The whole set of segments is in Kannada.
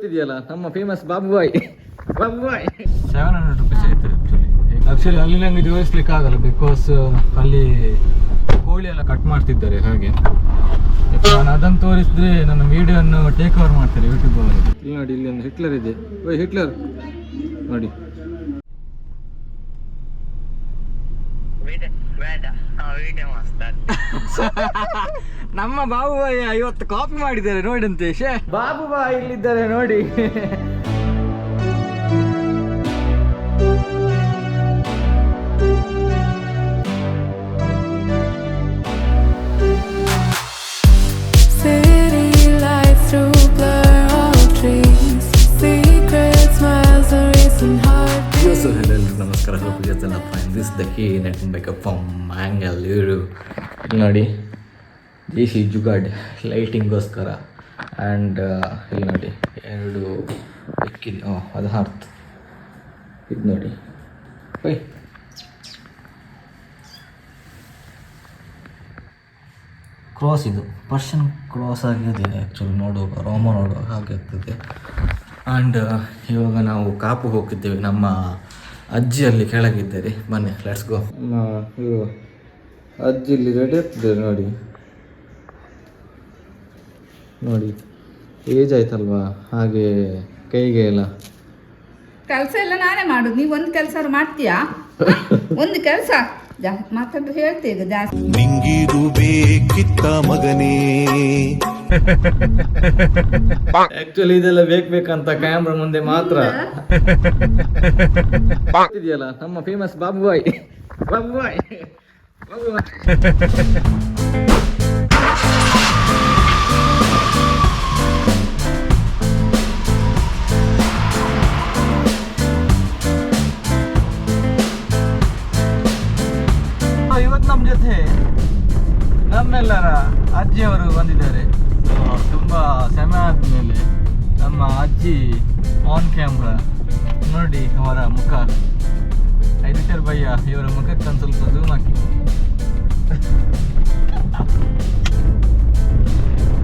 ಇದೆಯಲ್ಲ ನಮ್ಮ ಫೇಮಸ್ ಬಾಬುಬಾಯ್ 700 rupees ಆಯ್ತು ಆಕ್ಚುಲಿ ಅಲ್ಲಿ ನಂಗೆ ಜೋಡಿಸ್ಲಿಕ್ಕೆ ಆಗಲ್ಲ ಬಿಕಾಸ್ ಅಲ್ಲಿ ಕೋಳಿ ಎಲ್ಲ ಕಟ್ ಮಾಡ್ತಿದ್ದಾರೆ ಹಾಗೆ ನಾನು ಅದನ್ನು ತೋರಿಸಿದ್ರೆ ನನ್ನ ವಿಡಿಯೋವನ್ನು ಟೇಕ್ ಓವರ್ ಮಾಡ್ತಾರೆ ಯೂಟ್ಯೂಬ್ ಅವರು. ಇಲ್ಲಿ ನೋಡಿ ಇಲ್ಲಿ ಒಂದು ಹಿಟ್ಲರ್ ಇದೆ. ಓಯ್ ಹಿಟ್ಲರ್ ನೋಡಿ ನಮ್ಮ ಬಾಬುಬಾಯಿ ಇವತ್ತು ಕಾಪಿ ಮಾಡಿದ್ದಾರೆ ನೋಡಂತೆ. ಬಾಬುಬಾಯಿ ಇಲ್ಲಿದ್ದಾರೆ ನೋಡಿ. ನಮಸ್ಕಾರ, this the key net makeup from Mangalore. ಇಲ್ಲಿ ನೋಡಿ ದೇಸಿ ಜುಗಾಡ್ ಲೈಟಿಂಗ್ಗೋಸ್ಕರ ಆ್ಯಂಡ್ ಇಲ್ಲಿ ನೋಡಿ 2 ಇಕ್ಕಿದೆ. ಅದು ಹಾರ್ತ್ ಇದು ನೋಡಿ. ಓಯ್ ಕ್ರಾಸ್, ಇದು ಪರ್ಷನ್ ಕ್ರಾಸ್ ಆಗಿದೆ ಆ್ಯಕ್ಚುಲಿ. ನೋಡುವಾಗ ರೋಮ ನೋಡುವಾಗ ಹಾಗೆ ಆಗ್ತದೆ. ಆ್ಯಂಡ್ ಇವಾಗ ನಾವು ಕಾಪು ಹೋಗಿದ್ದೇವೆ. ನಮ್ಮ ಅಜ್ಜಿಯಲ್ಲಿ ಕೆಳಗಿದ್ದಾರೆ. ಬನ್ನಿ ಲೆಟ್ಸ್ ಗೋ. ಇವರು ಅಜ್ಜಿ ಇಲ್ಲಿ ರೆಡಿ ಆಗ್ತಿದ್ದಾರೆ ನೋಡಿ. ನೋಡಿ ಏಜ್ ಆಯ್ತಲ್ವಾ, ಹಾಗೆ ಕೈಗೆ ಎಲ್ಲ ಕೆಲಸ ಎಲ್ಲ ನಾನೇ ಮಾಡೋದು. ನೀವು ಒಂದು ಕೆಲಸ ಮಾಡ್ತೀಯಾ? ಒಂದು ಕೆಲಸ ಮಾತಾಡು ಹೇಳ್ತೀಗ ಜಾಸ್ತಿ. ನಿಂಗಿದು ಬೇಕಿತ್ತ ಮಗನೇ. ಆಕ್ಚುಲಿ ಇದೆಲ್ಲ ಬೇಕಂತ ಕ್ಯಾಮ್ರಾ ಮುಂದೆ ಮಾತ್ರ ಇದೆಯಲ್ಲ ನಮ್ಮ ಫೇಮಸ್ ಬಾಬುಬಾಯ್. ಇವತ್ತು ನಮ್ಮ ಜೊತೆ ನಮ್ಮೆಲ್ಲರ ಅಜ್ಜಿಯವರು ಬಂದಿದ್ದಾರೆ. ತುಂಬ ಸಮಯ ಆದಮೇಲೆ ನಮ್ಮ ಅಜ್ಜಿ ಆನ್ ಕ್ಯಾಮ್ರಾ. ನೋಡಿ ಅವರ ಮುಖ. ಎಡಿಟರ್ ಭಯ್ಯ ಇವರ ಮುಖಕ್ಕೆ ಒಂದು ಸ್ವಲ್ಪ ಝೂಮ್ ಹಾಕಿ.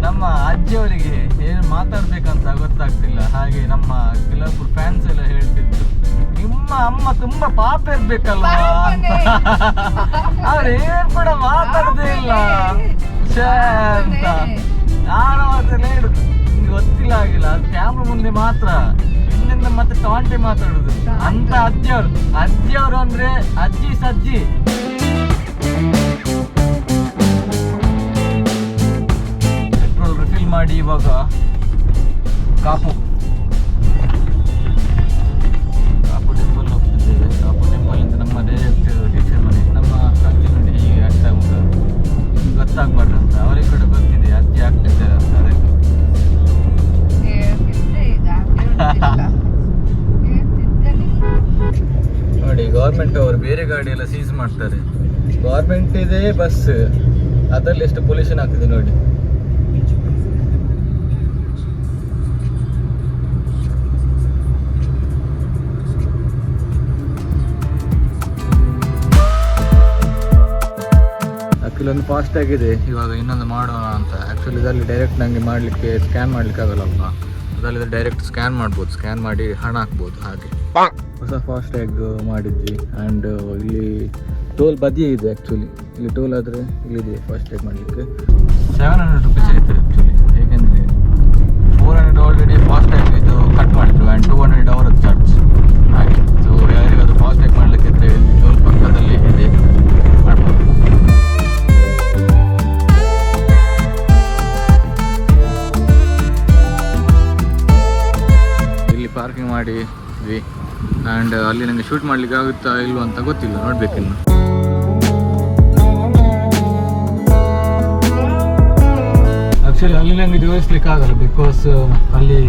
ನಮ್ಮ ಅಜ್ಜಿಯವರಿಗೆ ಏನು ಮಾತಾಡ್ಬೇಕಂತ ಗೊತ್ತಾಗ್ತಿಲ್ಲ. ಹಾಗೆ ನಮ್ಮ ಕೆಲವೊಬ್ರು ಫ್ಯಾನ್ಸ್ ಎಲ್ಲ ಹೇಳ್ತಿದ್ರು, ನಿಮ್ಮ ಅಮ್ಮ ತುಂಬಾ ಪಾಪ ಇರ್ಬೇಕಲ್ವಾ ಅಂತ. ಅವ್ರೇನ್ ಕೂಡ ಮಾತಾಡದೇ ಇಲ್ಲ ಅಂತ ನಾನು ಅದನ್ನ ಹೇಳುದು. ನಿಮ್ಗೆ ಗೊತ್ತಿಲ್ಲ ಆಗಿಲ್ಲ, ಅದು ಕ್ಯಾಮ್ರಾ ಮುಂದೆ ಮಾತ್ರ ಇನ್ನಿಂದ ಮತ್ತೆ ಟಾಂಟೆ ಮಾತಾಡುದು ಅಂತ ಅಜ್ಜಿಯವರು ಅಂದ್ರೆ ಅಜ್ಜಿ ಸಜ್ಜಿ. ಪೆಟ್ರೋಲ್ ರಿಫಿಲ್ ಮಾಡಿ ಇವಾಗ ಕಾಪು ಟೆಂಪಲ್ ಹೋಗ್ತಿದ್ದೇವೆ. ಕಾಪು ಟೆಂಪಲ್ ಇಂದ ನಮ್ಮ ಡೈರೆಕ್ಟ್ ಟೀಚರ್ ಮನೆ. ನಮ್ಮ ಅಜ್ಜಿ ನೋಡಿ ಹೀಗೆ ಆಗ್ತಾ ಗೊತ್ತಾಗ್ಬಾರ್ದು ಅಂತ ಅವರಿಗೆ ಕೂಡ ಗೊತ್ತಿದೆ ಅಜ್ಜಿ ಆಗ್ತಿದ್ದಾರೆ ಅಂತ. ನೋಡಿ ಗೌರ್ಮೆಂಟ್ ಅವರು ಬೇರೆ ಗಾಡಿ ಎಲ್ಲ ಸೀಸ್ ಮಾಡ್ತಾರೆ. ಗೌರ್ಮೆಂಟ್ ಇದೆ ಬಸ್, ಅದರಲ್ಲಿ ಎಷ್ಟು ಪೊಲ್ಯೂಷನ್ ಆಗ್ತಿದೆ ನೋಡಿ. ಆ್ಯಕ್ಚುಲಿ ಒಂದು ಫಾಸ್ಟ್ ಆಗಿದೆ. ಇವಾಗ ಇನ್ನೊಂದು ಮಾಡೋಣ ಅಂತ. ಆ್ಯಕ್ಚುಲಿ ಇದರಲ್ಲಿ ಡೈರೆಕ್ಟ್ ನನಗೆ ಮಾಡಲಿಕ್ಕೆ ಸ್ಕ್ಯಾನ್ ಮಾಡಲಿಕ್ಕೆ ಆಗಲ್ಲಲ್ವಾ. ಅದರಲ್ಲಿ ಡೈರೆಕ್ಟ್ ಸ್ಕ್ಯಾನ್ ಮಾಡ್ಬೋದು, ಸ್ಕ್ಯಾನ್ ಮಾಡಿ ಹಣ ಹಾಕ್ಬೋದು. ಹಾಗೆ ಹೊಸ ಫಾಸ್ಟ್ ಟ್ಯಾಗ್ ಮಾಡಿದ್ವಿ. ಆ್ಯಂಡ್ ಇಲ್ಲಿ ಟೋಲ್ ಬದಿಯೇ ಇದೆ. ಆ್ಯಕ್ಚುಲಿ ಇಲ್ಲಿ ಟೋಲ್ ಆದರೆ ಇಲ್ಲಿದೆ ಫಾಸ್ಟ್ ಟ್ಯಾಗ್ ಮಾಡಲಿಕ್ಕೆ. 700 rupees ಆಯಿತು ಆ್ಯಕ್ಚುಲಿ. ಹೇಗೆಂದರೆ 400 ಆಲ್ರೆಡಿ ಫಾಸ್ಟ್ ಟ್ಯಾಗ್ ಇದು ಕಟ್ ಮಾಡಿದ್ರು ಆ್ಯಂಡ್ 200 ಅವರದ್ದು ಚಾರ್ಜ್. ಹಾಗೆ ಸೊ ಯಾರಿಗಾದ್ರು ಫಾಸ್ಟ್ ಟ್ಯಾಗ್ ಮಾಡಲಿಕ್ಕೆ ಟೋಲ್ ಪಕ್ಕದಲ್ಲಿ ಇದೆ, ಮಾಡ್ಬೋದು. ಇಲ್ಲಿ ಪಾರ್ಕಿಂಗ್ ಮಾಡಿದ್ವಿ ಆ್ಯಂಡ್ ಅಲ್ಲಿ ನನಗೆ ಶೂಟ್ ಮಾಡ್ಲಿಕ್ಕೆ ಆಗುತ್ತಾ ಇಲ್ವ ಅಂತ ಗೊತ್ತಿಲ್ಲ, ನೋಡ್ಬೇಕಿನ್ನು. ಆ್ಯಕ್ಚುಲಿ ಅಲ್ಲಿ ನನಗೆ ಜೋಡಿಸ್ಲಿಕ್ಕೆ ಆಗಲ್ಲ ಬಿಕಾಸ್ ಅಲ್ಲಿ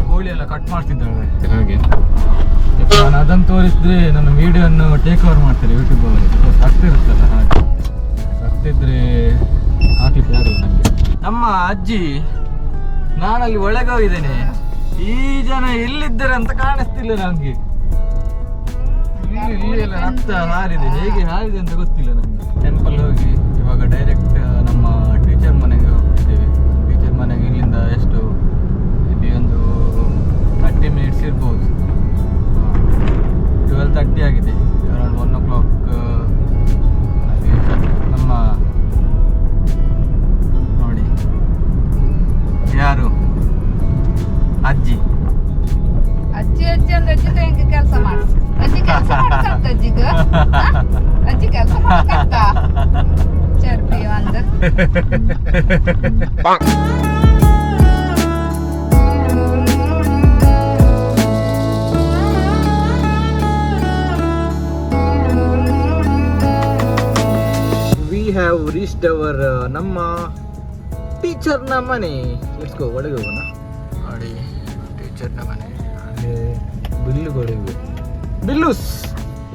ಕೋಳಿ ಎಲ್ಲ ಕಟ್ ಮಾಡ್ತಿದ್ದಾಳೆ. ಹಾಗೆ ನಾನು ಅದನ್ನು ತೋರಿಸಿದ್ರೆ ನನ್ನ ವಿಡಿಯೋವನ್ನು ಟೇಕ್ ಓವರ್ ಮಾಡ್ತಾರೆ ಯೂಟ್ಯೂಬ್ ಅವರು. ಬಿಕಾಸ್ ಆಗ್ತಿರುತ್ತಲ್ಲ, ಹಾಗೆ ಆಗ್ತಿದ್ರೆ ಹಾಕ್ಲಿಕ್ಕೆ ಆಗಲ್ಲ ನನಗೆ. ನಮ್ಮ ಅಜ್ಜಿ ನಾನಲ್ಲಿ ಒಳಗೆ ಹೋಗಿದ್ದೇನೆ, ಈ ಜನ ಎಲ್ಲಿದ್ದಾರೆ ಅಂತ ಕಾಣಿಸ್ತಿಲ್ಲ ನನಗೆ. ಇಲ್ಲಿ ಎಲ್ಲ ರಕ್ತ ಹಾರಿದೆ, ಹೇಗೆ ಹಾರಿದೆ ಅಂತ ಗೊತ್ತಿಲ್ಲ ನನಗೆ. ಟೆಂಪಲ್ ಹೋಗಿ ಇವಾಗ ಡೈರೆಕ್ಟ್ ನಮ್ಮ ಟೀಚರ್ ಮನೆಗೆ ಹೋಗ್ತಿದ್ದೇವೆ. ಟೀಚರ್ ಮನೆಗೆ ಇಲ್ಲಿಂದ ಎಷ್ಟು ಇಲ್ಲಿ ಒಂದು ಅಜ್ಜಿ ಅಜ್ಜಿ ಅಜ್ಜಿ ಅಂದ್ರೆ ಅಜ್ಜಿ ಹೆಂಗೆ ಕೆಲಸ ಮಾಡಿಸ್ ಅಜ್ಜಿ ಕೆಲಸ ಮಾಡ್ಸಂತ ಅಜ್ಜಿಗ ಅಜ್ಜಿ ಕೆಲಸ ಮಾಡ್ಸಂತ ಚರ್ಪಿ ಒಂದ ವಿ ಹ್ಯಾವ್ ರೀಚ್ಡ್ ಅವರ್ ನಮ್ಮ ಟೀಚರ್ನ ಮನೆ. ಲೆಟ್ಸ್ ಗೋ, ಒಳಗೆ ಹೋಗೋಣ. ನೋಡಿ ಟೀಚರ್ನ ಮನೆ, ಅಲ್ಲಿ ಬಿಲ್ಲುಗಳಿವೆ, ಬಿಲ್ಲುಸ್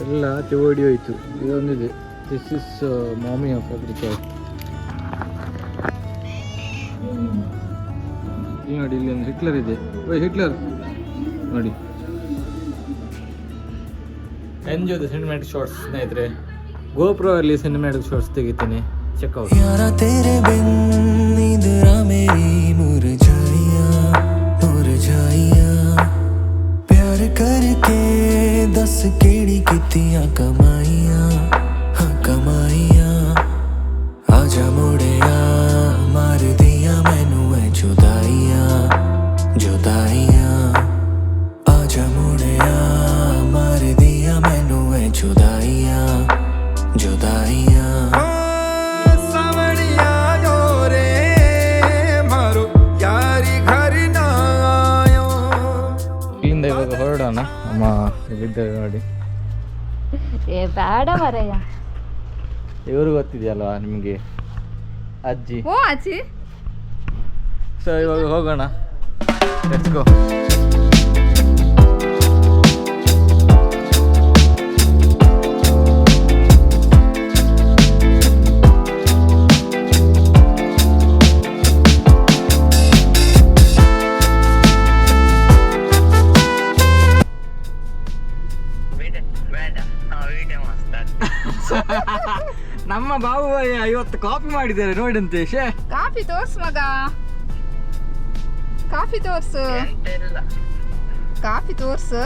ಎಲ್ಲ ಓಡಿ ಹೋಯ್ತು. ಇದೊಂದಿದೆ, this is mummy of agriculture. ಈ ನೋಡಿ ಇಲ್ಲಿ ಒಂದು ಹಿಟ್ಲರ್ ಇದೆ. ಓಯ್ ಹಿಟ್ಲರ್ ನೋಡಿ. ಎಂಜಾಯ್ ದ ಸಿನಿಮ್ಯಾಟಿಕ್ ಶಾರ್ಟ್ಸ್ ಸ್ನೇಹಿತರೆ. ಗೋಪ್ರೋ ಅಲ್ಲಿ ಸಿನಿಮ್ಯಾಟಿಕ್ ಶಾರ್ಟ್ಸ್ ತೆಗಿತೀನಿ, ಚೆಕ್ ಔಟ್. यारा तेरे बिन नींदरा मेरी मुरझाइया मुरझाइया प्यार करके दस केड़ी कितियां कमाइया हाँ कमाइया आजा मुड़िया मार दिया मैनू है जुदाइया जुदाइया आजा मुड़िया मार दिया मैनू है जुदाइया जुदाइया ಇಲ್ಲಿಂದ ಇವಾಗ ಹೊರಡೋಣ. ಅಮ್ಮ ಇಲ್ಲಿದ್ದೇವೆ ನೋಡಿ. ಏ ಬೇಡ ಮರೆಯ. ಇವರು ಗೊತ್ತಿದೆಯಲ್ವಾ ನಿಮಗೆ, ಅಜ್ಜಿ. ಓ ಅಜ್ಜಿ. ಸೊ ಇವಾಗ ಹೋಗೋಣ, ಲೆಟ್ಸ್ ಗೋ. ನಮ್ಮ ಬಾಬುವಯ್ಯ ಇವತ್ತು ಕಾಪಿ ಮಾಡಿದ್ದಾರೆ ನೋಡಂತೆ. ಶೇ ಕಾಫಿ ತೋರ್ಸು ಮಗ, ಕಾಫಿ ತೋರ್ಸು, ಕಾಫಿ ತೋರ್ಸು.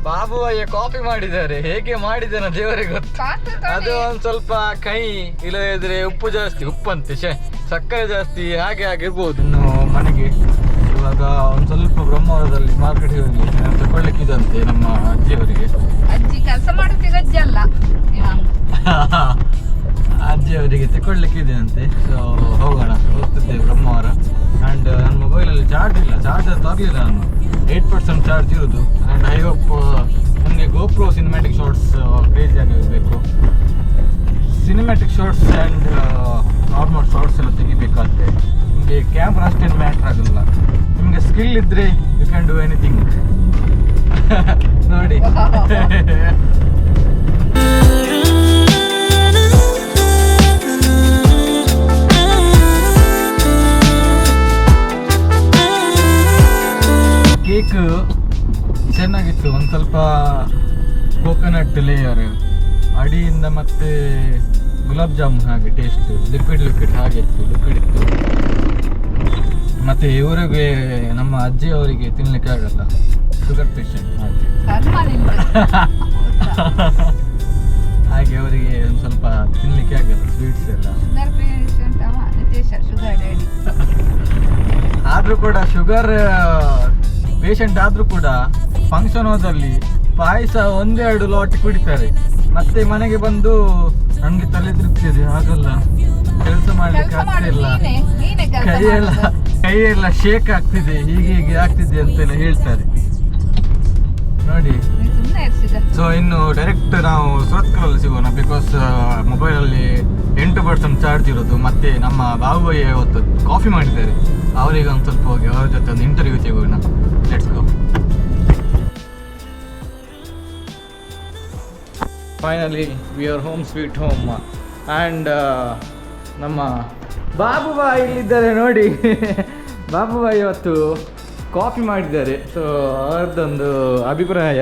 ಬಾಬುವಯ್ಯ ಕಾಪಿ ಮಾಡಿದ್ದಾರೆ. ಹೇಗೆ ಮಾಡಿದ್ದಾನೆ ದೇವರಿಗೆ ಗೊತ್ತು. ಪಾತ್ರೆ ತೊಳಿ. ಅದು ಒಂದ್ ಸ್ವಲ್ಪ ಕೈ ಇಲ್ಲದಿದ್ರೆ ಉಪ್ಪು ಜಾಸ್ತಿ, ಉಪ್ಪಂತೆ ಶೇ ಸಕ್ಕರೆ ಜಾಸ್ತಿ, ಹಾಗೆ ಆಗಿರ್ಬೋದು. ಇನ್ನು ಮನೆಗೆ ಇವಾಗ ಒಂದ್ ಸ್ವಲ್ಪ ಬ್ರಹ್ಮವರದಲ್ಲಿ ಮಾರ್ಕೆಟ್ಗೆ ಹೋಗಿ ತಗೊಳ್ಳಿಕ್ಕಿದಂತೆ ನಮ್ಮ ಅಜ್ಜಿಯವರಿಗೆ. ಅಜ್ಜಿ ಕೆಲಸ ಮಾಡೋದಿಗೆ ಅಜ್ಜಿ ಅಲ್ಲ, ಅಜ್ಜಿಯವರಿಗೆ ತಗೊಳ್ಲಿಕ್ಕಿದೆ ಅಂತೆ. ಸೊ ಹೋಗೋಣ, ಹೋಗ್ತಿದ್ದೇವೆ ಬ್ರಹ್ಮವರ. ಆ್ಯಂಡ್ ನನ್ನ ಮೊಬೈಲಲ್ಲಿ ಚಾರ್ಜ್ ಇಲ್ಲ, ಚಾರ್ಜರ್ ತರಲಿಲ್ಲ ನಾನು, 8% ಚಾರ್ಜ್ ಇರೋದು. ಆ್ಯಂಡ್ ಐ ಹೋಪ್ ನನಗೆ ಗೋಪ್ರೋ ಸಿನಿಮ್ಯಾಟಿಕ್ ಶಾರ್ಟ್ಸ್ ಕ್ರೇಜಿಯಾಗಿ ಇರಬೇಕು. Cinematic shorts and normal shorts ಎಲ್ಲ ತೆಗಿಬೇಕಾದ್ರೆ ನಿಮಗೆ ಕ್ಯಾಮ್ರಾ ಅಷ್ಟೇನು ಮ್ಯಾಟ್ರ್ ಆಗಲ್ಲ. ನಿಮಗೆ ಸ್ಕಿಲ್ ಇದ್ದರೆ ಯು ಕ್ಯಾನ್ ಡೂ ಎನಿಥಿಂಗ್. ನೋಡಿ ಕೇಕ್ ಚೆನ್ನಾಗಿತ್ತು. ಒಂದು ಸ್ವಲ್ಪ ಕೋಕೋನಟ್ ಲೇಯರ್ ಅಡಿಯಿಂದ, ಮತ್ತೆ ಗುಲಾಬ್ ಜಾಮೂನ್ ಹಾಗೆ ಟೇಸ್ಟ್, ಲಿಕ್ವಿಡ್ ಹಾಗೆ ಇತ್ತು, ಲಿಕ್ವಿಡ್ ಇತ್ತು. ಮತ್ತು ಇವರಿಗೆ ನಮ್ಮ ಅಜ್ಜಿಯವರಿಗೆ ತಿನ್ನಲಿಕ್ಕೆ ಆಗಲ್ಲ, ಶುಗರ್ ಪೇಷಂಟ್, ಹಾಗೆ ಅವರಿಗೆ ಒಂದು ಸ್ವಲ್ಪ ತಿನ್ನಲಿಕ್ಕೆ ಆಗಲ್ಲ ಸ್ವೀಟ್ಸ್ ಎಲ್ಲ. ಆದರೂ ಕೂಡ ಶುಗರ್ ಪೇಷಂಟ್ ಆದರೂ ಕೂಡ ಫಂಕ್ಷನ್ ಹೋದಲ್ಲಿ ಪಾಯಸ 1-2 ಲಾಟ್ ಕುಡಿತಾರೆ. ಮತ್ತೆ ಮನೆಗೆ ಬಂದು ನನಗೆ ತಲೆ ತಿರುಗ್ತಿದೆ, ಆಗಲ್ಲ, ಕೆಲಸ ಮಾಡ್ಲಿಕ್ಕೆ ಆಗ್ತಿಲ್ಲ, ಕೈಯೆಲ್ಲ ಶೇಕ್ ಆಗ್ತಿದೆ, ಹೀಗೆ ಆಗ್ತಿದೆ ಅಂತೆಲ್ಲ ಹೇಳ್ತಾರೆ ನೋಡಿ. ಸೊ ಇನ್ನು ಡೈರೆಕ್ಟ್ ನಾವು ಸುರತ್ಕಲಲ್ಲಿ ಸಿಗೋಣ. ಬಿಕಾಸ್ ಮೊಬೈಲಲ್ಲಿ 8% ಚಾರ್ಜ್ ಇರೋದು. ಮತ್ತೆ ನಮ್ಮ ಬಾಬುಯ್ಯ ಇವತ್ತು ಕಾಫಿ ಮಾಡಿದ್ದಾರೆ, ಅವರಿಗೆ ಒಂದು ಸ್ವಲ್ಪ ಹೋಗಿ ಅವ್ರ ಜೊತೆ ಒಂದು ಇಂಟರ್ವ್ಯೂ ಸಿಗೋಣ. Let's go. Finally we are home sweet home. And ನಮ್ಮ ಬಾಬುಬಾಯಿ ಇಲ್ಲಿದ್ದಾರೆ ನೋಡಿ. ಬಾಬುಬಾಯಿ ಇವತ್ತು ಕಾಫಿ ಮಾಡಿದ್ದಾರೆ. ಸೊ ಅವ್ರದ್ದೊಂದು ಅಭಿಪ್ರಾಯ,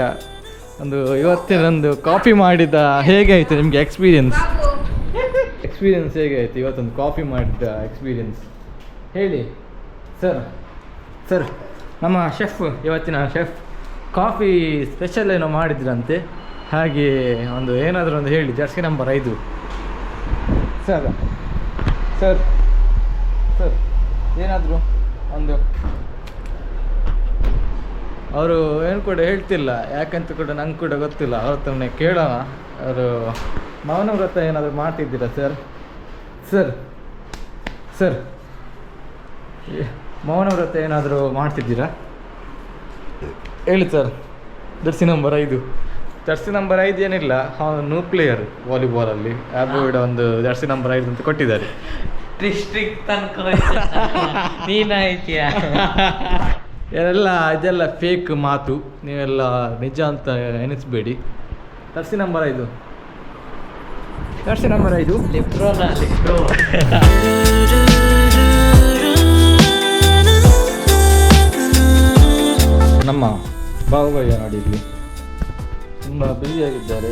ಒಂದು ಇವತ್ತಿನೊಂದು ಕಾಫಿ ಮಾಡಿದ ಹೇಗೆ ಆಯಿತು ನಿಮಗೆ ಎಕ್ಸ್ಪೀರಿಯನ್ಸ್ ಹೇಗೆ ಆಯಿತು ಇವತ್ತೊಂದು ಕಾಫಿ ಮಾಡಿದ ಎಕ್ಸ್ಪೀರಿಯನ್ಸ್ ಹೇಳಿ ಸರ್. ನಮ್ಮ ಶೆಫ್, ಇವತ್ತಿನ ಶೆಫ್ ಕಾಫಿ ಸ್ಪೆಷಲ್ ಏನೋ ಮಾಡಿದ್ರಂತೆ, ಹಾಗೆ ಒಂದು ಏನಾದರೂ ಒಂದು ಹೇಳಿ. ಜರ್ಸಿ ನಂಬರ್ 5 ಸರ್ ಏನಾದರೂ ಒಂದು ಅವರು ಏನು ಕೂಡ ಹೇಳ್ತಿಲ್ಲ, ಯಾಕಂತ ಕೂಡ ನಂಗೆ ಕೂಡ ಗೊತ್ತಿಲ್ಲ. ಅವ್ರ ಹತ್ರನೇ ಕೇಳೋಣ. ಅವರು ಮೌನ ವ್ರತ ಏನಾದರೂ ಮಾಡ್ತಿದ್ದೀರಾ ಸರ್? ಸರ್ ಸರ್ ಮೌನ ವ್ರತ ಏನಾದರೂ ಮಾಡ್ತಿದ್ದೀರಾ ಹೇಳಿ sir. Jersey number 5. Jersey number 5 ಏನಿಲ್ಲ, ಅವನು ನ್ಯೂ ಪ್ಲೇಯರ್ ವಾಲಿಬಾಲಲ್ಲಿ. ಅದು ಕೂಡ ಒಂದು ಜರ್ಸಿ ನಂಬರ್ 5 ಅಂತ ಕೊಟ್ಟಿದ್ದಾರೆ. ಇದೆಲ್ಲ ಫೇಕ್ ಮಾತು, ನೀವೆಲ್ಲ ನಿಜ ಅಂತ ಎನಿಸ್ಬೇಡಿ. ಜರ್ಸಿ ನಂಬರ್ 5, ಜರ್ಸಿ ನಂಬರ್ 5 ನಮ್ಮ ಬಾಹುಬಯ್ಯ ನೋಡಿ ಇಲ್ಲಿ ತುಂಬ ಬ್ಯುಸಿಯಾಗಿದ್ದಾರೆ.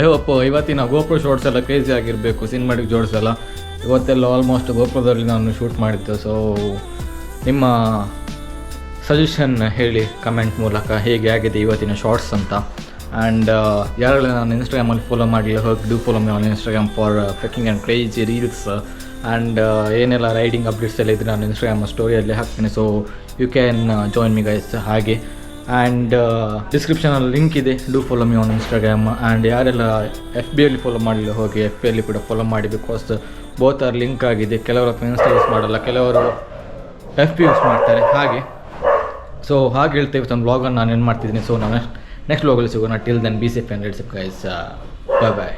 ಅಯ್ಯಪ್ಪ, ಇವತ್ತಿನ ಗೋಪ್ರೋ ಶಾರ್ಟ್ಸ್ ಎಲ್ಲ ಕ್ರೇಜಿ ಆಗಿರಬೇಕು. ಸಿನಿಮಾಟಿಕ್ ಜೋಡ್ಸಲ್ಲ ಇವತ್ತೆಲ್ಲ ಆಲ್ಮೋಸ್ಟ್ ಗೋಪ್ರೋದಲ್ಲಿ ನಾನು ಶೂಟ್ ಮಾಡಿದ್ದೆ. ಸೊ ನಿಮ್ಮ ಸಜೆಷನ್ ಹೇಳಿ ಕಮೆಂಟ್ ಮೂಲಕ, ಹೇಗೆ ಆಗಿದೆ ಇವತ್ತಿನ ಶಾರ್ಟ್ಸ್ ಅಂತ. ಆ್ಯಂಡ್ ಯಾರೆಲ್ಲ ನಾನು ಇನ್ಸ್ಟಾಗ್ರಾಮಲ್ಲಿ ಫಾಲೋ ಮಾಡಲಿಲ್ಲ, ಹೋಗಿ do follow me on Instagram for faking and crazy reels. And ಏನೆಲ್ಲ ರೈಡಿಂಗ್ ಅಪ್ಡೇಟ್ಸ್ ಎಲ್ಲ ಇದ್ರೆ ನಾನು ಇನ್ಸ್ಟಾಗ್ರಾಮ್ ಸ್ಟೋರಿಯಲ್ಲಿ ಹಾಕ್ತೀನಿ. So you can join me guys. ಹಾಗೆ ಆ್ಯಂಡ್ ಡಿಸ್ಕ್ರಿಪ್ಷನಲ್ಲಿ ಲಿಂಕ್ ಇದೆ, do follow me on Instagram. And ಯಾರೆಲ್ಲ FB ಅಲ್ಲಿ ಫಾಲೋ ಮಾಡಲಿಲ್ಲ, ಹೋಗಿ FB ಅಲ್ಲಿ ಕೂಡ ಫಾಲೋ ಮಾಡಿ. ಬಿಕಾಸ್ ಬೋತ್ ಆರ್ ಲಿಂಕ್ ಆಗಿದೆ. ಕೆಲವರು ಇನ್ಸ್ಟಾ ಯೂಸ್ ಮಾಡಲ್ಲ, ಕೆಲವರು FB ಯೂಸ್ ಮಾಡ್ತಾರೆ. ಹಾಗೆ ಸೊ ಹಾಗೆ ಹೇಳ್ತೇವೆ. ಒಂದು ಬ್ಲಾಗನ್ನು ನಾನು ಏನು ಮಾಡ್ತಿದ್ದೀನಿ. ಸೊ ನಾನು ನೆಕ್ಸ್ಟ್ ಬ್ಲಾಗಲ್ಲಿ ಸಿಗೋಣ. Till then be safe and red safe guys. Bye bye.